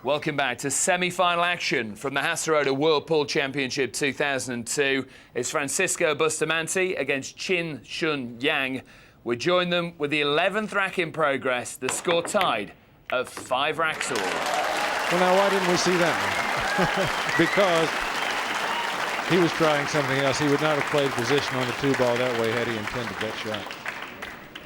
Welcome back to semi-final action from the Hasseröder World Pool Championship 2002. It's Francisco Bustamante against Ching-Shun Yang. We join them with the 11th rack in progress. The score tied at 5 racks all. Well, now, why didn't we see that one? Because he was trying something else. He would not have played position on the 2-ball that way had he intended that shot.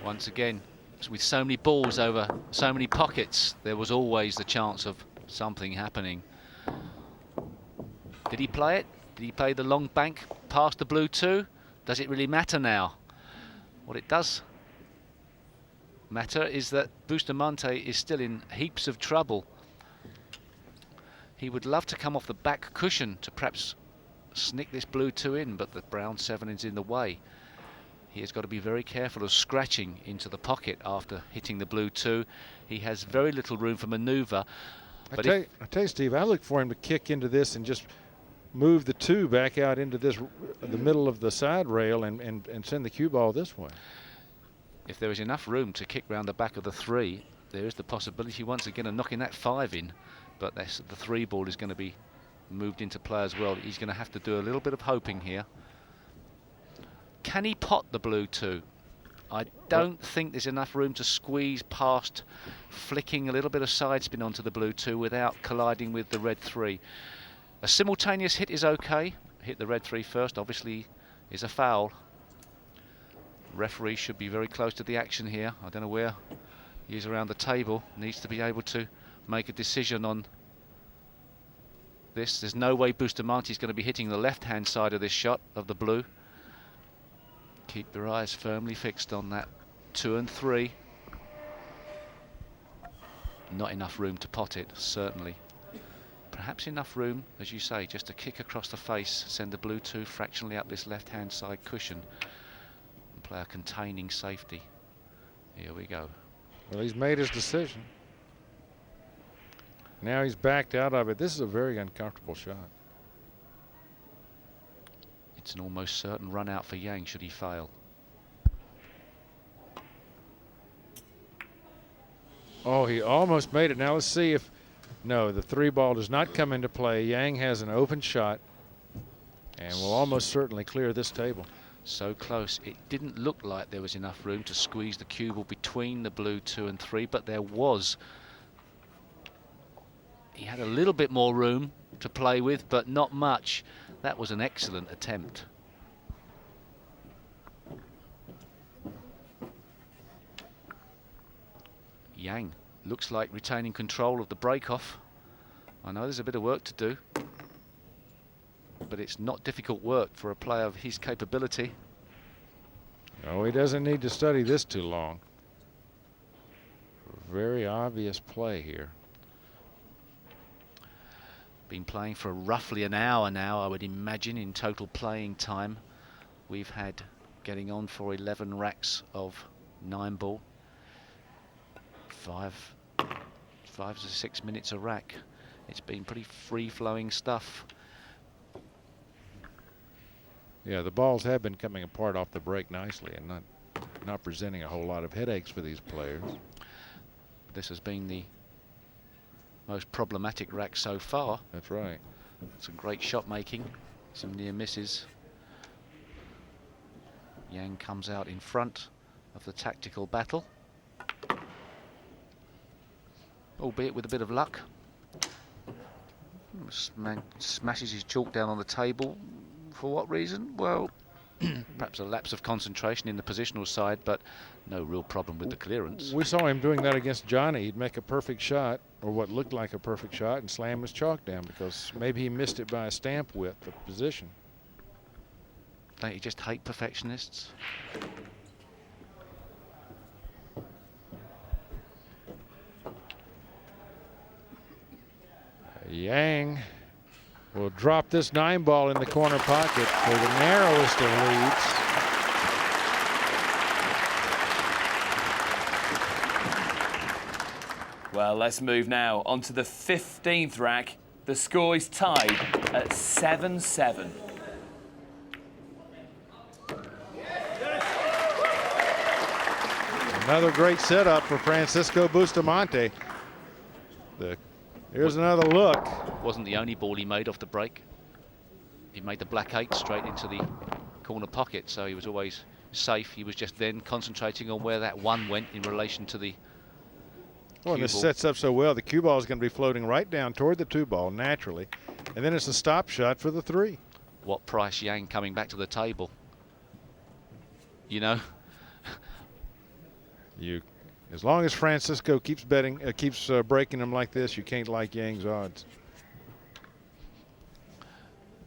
Once again, with so many balls over so many pockets, there was always the chance of something happening. Did he play it? Did he play the long bank past the blue 2? Does it really matter now? What it does matter is that Bustamante is still in heaps of trouble. He would love to come off the back cushion to perhaps snick this blue 2 in, but the brown 7 is in the way. He has got to be very careful of scratching into the pocket after hitting the blue 2. He has very little room for manoeuvre. I tell you, Steve, I look for him to kick into this and just move the 2 back out into this, the middle of the side rail, and send the cue ball this way. If there is enough room to kick round the back of the 3, there is the possibility once again of knocking that 5 in. But the 3 ball is going to be moved into play as well. He's going to have to do a little bit of hoping here. Can he pot the blue 2? I don't think there's enough room to squeeze past, flicking a little bit of side spin onto the blue 2 without colliding with the red 3. A simultaneous hit is okay. Hit the red 3 first, obviously, is a foul. Referee should be very close to the action here. I don't know where he is around the table. Needs to be able to make a decision on this. There's no way Bustamante is going to be hitting the left-hand side of this shot of the blue. Keep your eyes firmly fixed on that 2 and 3. Not enough room to pot it, certainly. Perhaps enough room, as you say, just to kick across the face, send the blue 2 fractionally up this left-hand side cushion, and play a containing safety. Here we go. Well, he's made his decision. Now he's backed out of it. This is a very uncomfortable shot. It's an almost certain run out for Yang should he fail. Oh, he almost made it. Now let's see if... No, the 3-ball does not come into play. Yang has an open shot and will almost certainly clear this table. So close. It didn't look like there was enough room to squeeze the cue ball between the blue 2 and 3, but there was. He had a little bit more room to play with, but not much. That was an excellent attempt. Yang looks like retaining control of the break-off. I know there's a bit of work to do, but it's not difficult work for a player of his capability. No, he doesn't need to study this too long. Very obvious play here. Been playing for roughly an hour now, I would imagine, in total playing time. We've had getting on for 11 racks of 9-ball. 5 to 6 minutes a rack. It's been pretty free-flowing stuff. Yeah, the balls have been coming apart off the break nicely and not presenting a whole lot of headaches for these players. This has been the most problematic rack so far. That's right. Some great shot making, some near misses. Yang comes out in front of the tactical battle, albeit with a bit of luck. Smashes his chalk down on the table. For what reason? Well, perhaps a lapse of concentration in the positional side, but no real problem with the clearance. We saw him doing that against Johnny. He'd make a perfect shot, or what looked like a perfect shot, and slam his chalk down because maybe he missed it by a stamp width of position. Don't you just hate perfectionists? Yang will drop this 9-ball in the corner pocket for the narrowest of leads. Well, let's move now on to the 15th rack. The score is tied at 7-7. Another great setup for Francisco Bustamante. The Here's another look. Wasn't the only ball he made off the break. He made the black 8 straight into the corner pocket, so he was always safe. He was just then concentrating on where that 1 went in relation to the Well, and this sets up so well. The cue ball is going to be floating right down toward the 2 ball naturally, and then it's a stop shot for the 3. What price Yang coming back to the table? You know, as long as Francisco keeps betting, breaking them like this, you can't like Yang's odds.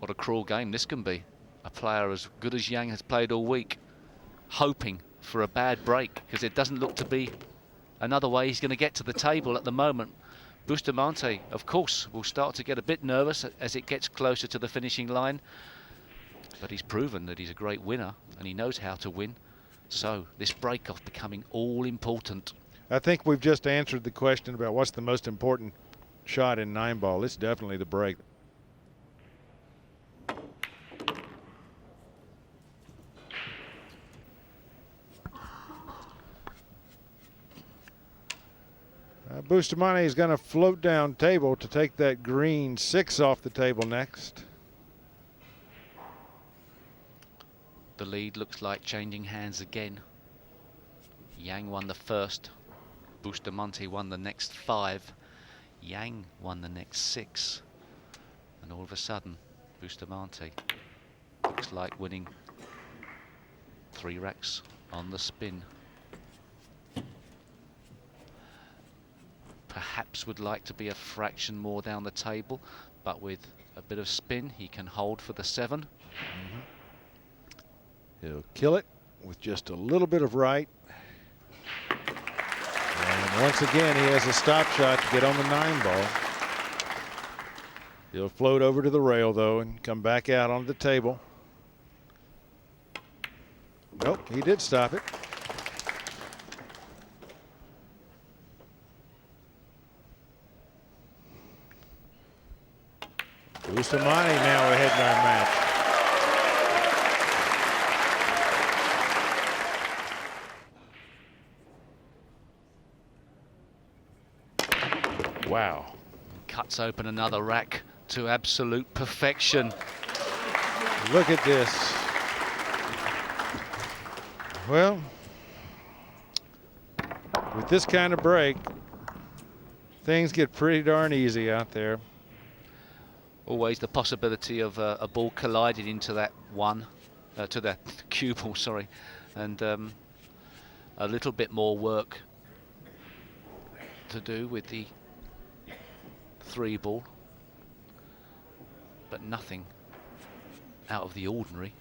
what a cruel game this can be. A player as good as Yang has played all week, hoping for a bad break, because it doesn't look to be another way he's going to get to the table at the moment. Bustamante, of course, will start to get a bit nervous as it gets closer to the finishing line. But he's proven that he's a great winner and he knows how to win. So this break-off becoming all important. I think we've just answered the question about what's the most important shot in 9 ball. It's definitely the break. Bustamante is going to float down table to take that green 6 off the table next. The lead looks like changing hands again. Yang won the first. Bustamante won the next 5. Yang won the next 6. And all of a sudden, Bustamante looks like winning 3 racks on the spin. Perhaps would like to be a fraction more down the table, but with a bit of spin, he can hold for the 7. He'll kill it with just a little bit of right. And once again, he has a stop shot to get on the 9 ball. He'll float over to the rail, though, and come back out onto the table. Nope, he did stop it. Bustamante now ahead in our match. Wow. Cuts open another rack to absolute perfection. Look at this. Well, with this kind of break, things get pretty darn easy out there. Always the possibility of a ball colliding into that 1, to the cue ball, sorry, and a little bit more work to do with the 3 ball, but nothing out of the ordinary.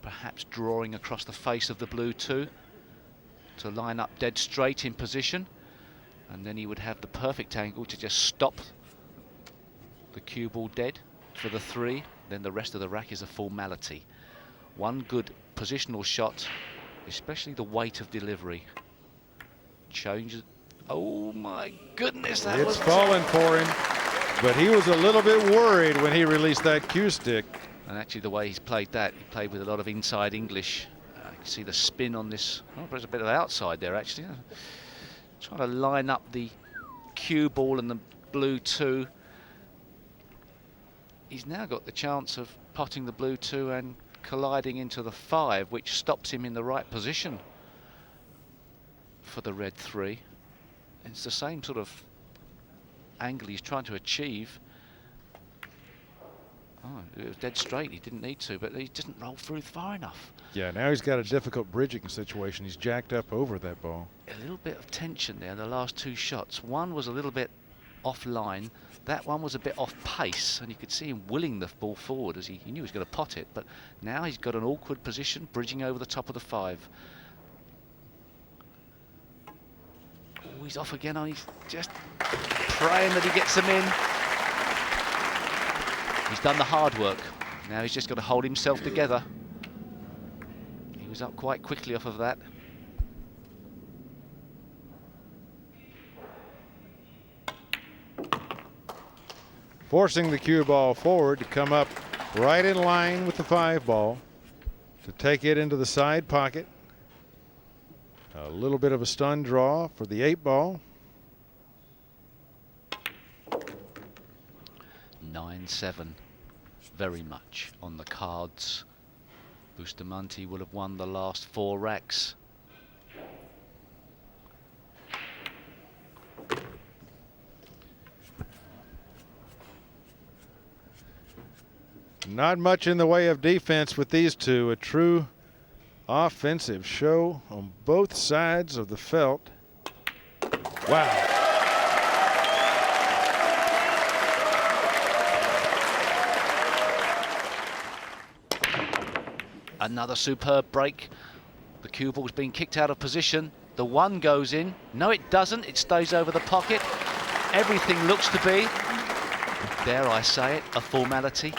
Perhaps drawing across the face of the blue 2 to line up dead straight in position, and then he would have the perfect angle to just stop the cue ball dead for the 3. Then the rest of the rack is a formality. One good positional shot, especially the weight of delivery, changes. Oh my goodness, that was... It's falling for him, but he was a little bit worried when he released that cue stick. And actually the way he's played that, he played with a lot of inside English. You can see the spin on this. Oh, there's a bit of outside there actually. Trying to line up the cue ball and the blue 2. He's now got the chance of potting the blue 2 and colliding into the 5, which stops him in the right position for the red 3. It's the same sort of angle he's trying to achieve. Oh, it was dead straight. He didn't need to, but he didn't roll through far enough. Yeah, now he's got a difficult bridging situation. He's jacked up over that ball. A little bit of tension there in the last 2 shots. One was a little bit offline. That one was a bit off pace, and you could see him willing the ball forward as he knew he was going to pot it. But now he's got an awkward position, bridging over the top of the 5. Oh, he's off again. He's just praying that he gets them in. He's done the hard work. Now he's just got to hold himself together. He was up quite quickly off of that. Forcing the cue ball forward to come up right in line with the 5 ball to take it into the side pocket. A little bit of a stun draw for the 8 ball. 9-7. Very much on the cards. Bustamante will have won the last 4 racks. Not much in the way of defense with these two. A true offensive show on both sides of the felt. Wow. Another superb break. The cue ball's been kicked out of position. The 1 goes in. No, it doesn't. It stays over the pocket. Everything looks to be, dare I say it, a formality.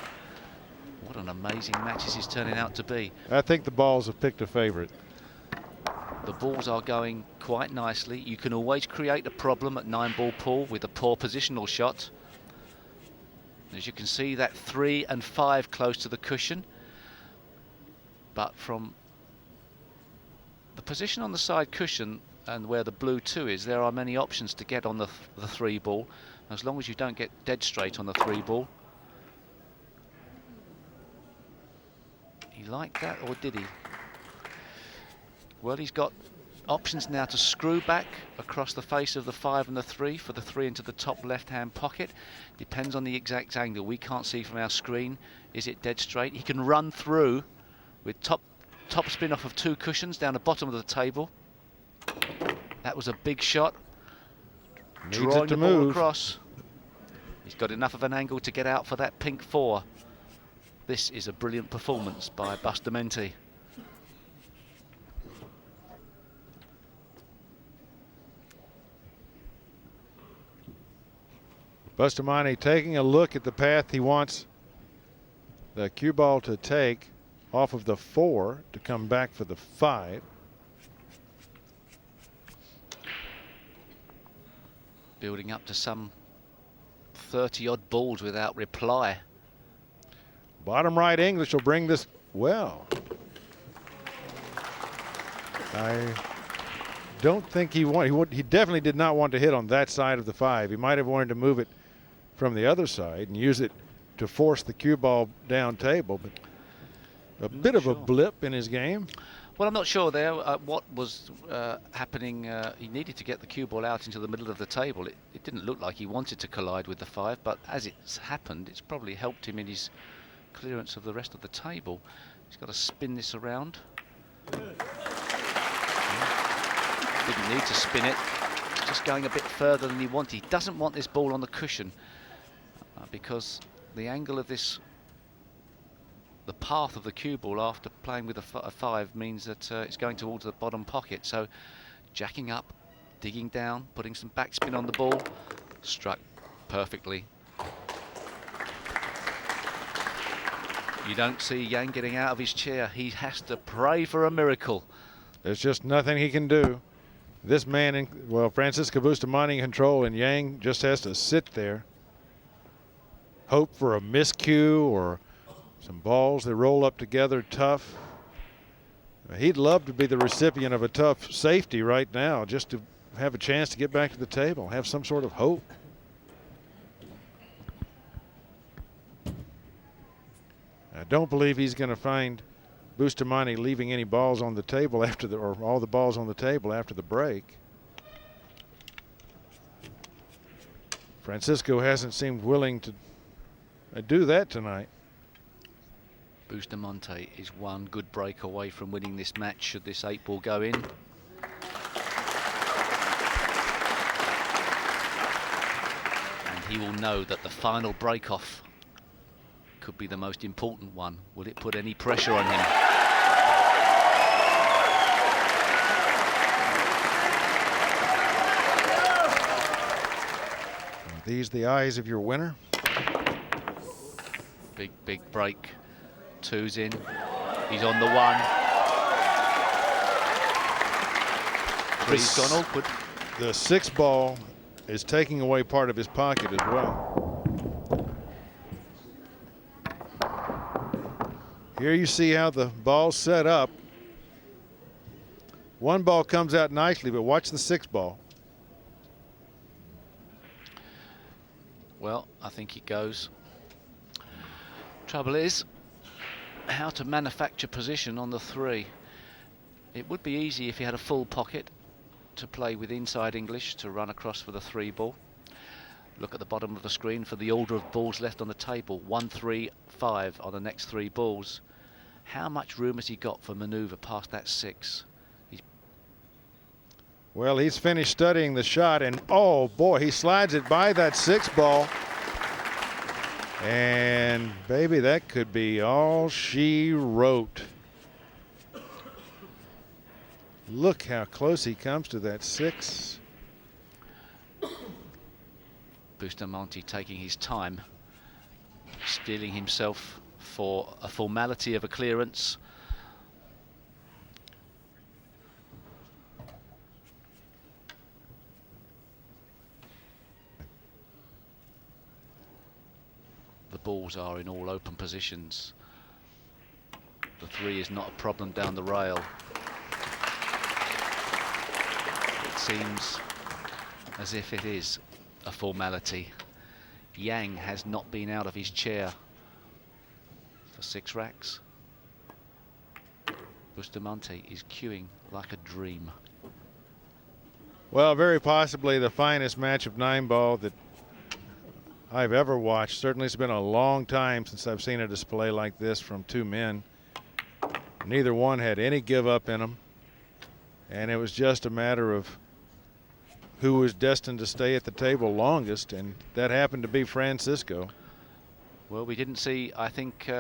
What an amazing match this is turning out to be. I think the balls have picked a favorite. The balls are going quite nicely. You can always create a problem at 9-ball pool with a poor positional shot. As you can see, that 3 and 5 close to the cushion. But from the position on the side cushion and where the blue 2 is, there are many options to get on the 3-ball, as long as you don't get dead straight on the 3-ball. He liked that, or did he? Well, he's got options now to screw back across the face of the 5 and the 3 for the 3 into the top left-hand pocket. Depends on the exact angle. We can't see from our screen. Is it dead straight? He can run through with top spin off of 2 cushions down the bottom of the table. That was a big shot. Drawing the ball across. He's got enough of an angle to get out for that pink 4. This is a brilliant performance by Bustamante. Bustamante taking a look at the path he wants the cue ball to take off of the 4 to come back for the 5. Building up to some 30-odd balls without reply. Bottom right English will bring this well. I don't think he definitely did not want to hit on that side of the 5. He might have wanted to move it from the other side and use it to force the cue ball down table, but a bit of a blip in his game. Well, I'm not sure there what was happening. He needed to get the cue ball out into the middle of the table. It didn't look like he wanted to collide with the 5, but as it's happened, it's probably helped him in his clearance of the rest of the table. He's got to spin this around. Didn't need to spin it. It's just going a bit further than he wanted. He doesn't want this ball on the cushion because the angle of this, the path of the cue ball after playing with a 5 means that it's going towards the bottom pocket. So jacking up, digging down, putting some backspin on the ball, struck perfectly. You don't see Yang getting out of his chair. He has to pray for a miracle. There's just nothing he can do. This man, Francisco Bustamante in control, and Yang just has to sit there, hope for a miscue or some balls that roll up together tough. He'd love to be the recipient of a tough safety right now, just to have a chance to get back to the table, have some sort of hope. I don't believe he's going to find Bustamante leaving any balls on the table after or all the balls on the table after the break. Francisco hasn't seemed willing to do that tonight. Bustamante is one good break away from winning this match should this 8-ball go in. And he will know that the final break-off could be the most important one. Will it put any pressure on him? Are these the eyes of your winner? Big break. 2's in. He's on the 1. 3's gone awkward. The 6 ball is taking away part of his pocket as well. Here you see how the ball's set up. 1 ball comes out nicely, but watch the 6 ball. Well, I think it goes. Trouble is, how to manufacture position on the 3. It would be easy if he had a full pocket to play with inside English to run across for the 3 ball. Look at the bottom of the screen for the order of balls left on the table. 1, 3, 5 on the next 3 balls. How much room has he got for manoeuvre past that 6? Well, he's finished studying the shot, and oh boy, he slides it by that 6 ball. And baby, that could be all she wrote. Look how close he comes to that 6. Bustamante taking his time, steeling himself for a formality of a clearance. The balls are in all open positions. The 3 is not a problem down the rail. It seems as if it is a formality. Yang has not been out of his chair for 6 racks. Bustamante is queuing like a dream. Well, very possibly the finest match of 9 ball that I've ever watched. Certainly it's been a long time since I've seen a display like this from 2 men. Neither one had any give up in them, and it was just a matter of who was destined to stay at the table longest, and that happened to be Francisco. Well, we didn't see, I think,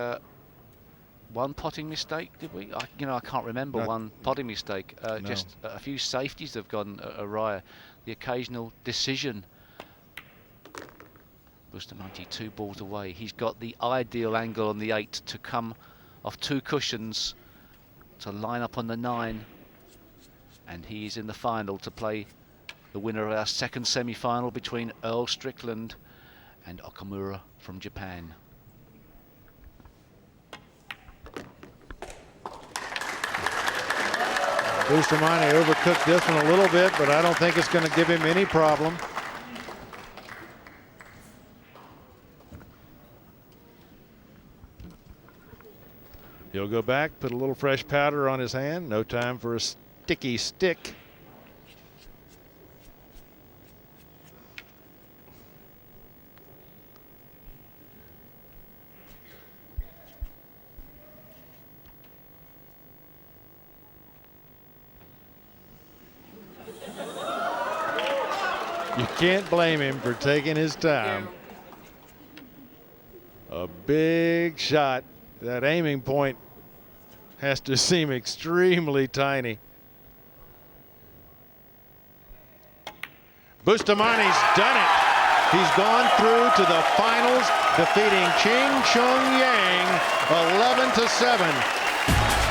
one potting mistake, did we? I can't remember one potting mistake. No. Just a few safeties have gone awry. The occasional decision. Bustamante 2 balls away. He's got the ideal angle on the 8 to come off 2 cushions to line up on the 9. And he is in the final to play the winner of our second semi-final between Earl Strickland and Okamura from Japan. Bustamante overcooked this one a little bit, but I don't think it's going to give him any problem. He'll go back, put a little fresh powder on his hand. No time for a sticky stick. You can't blame him for taking his time. A big shot. That aiming point has to seem extremely tiny. Bustamante's done it. He's gone through to the finals, defeating Ching-Shun Yang 11-7.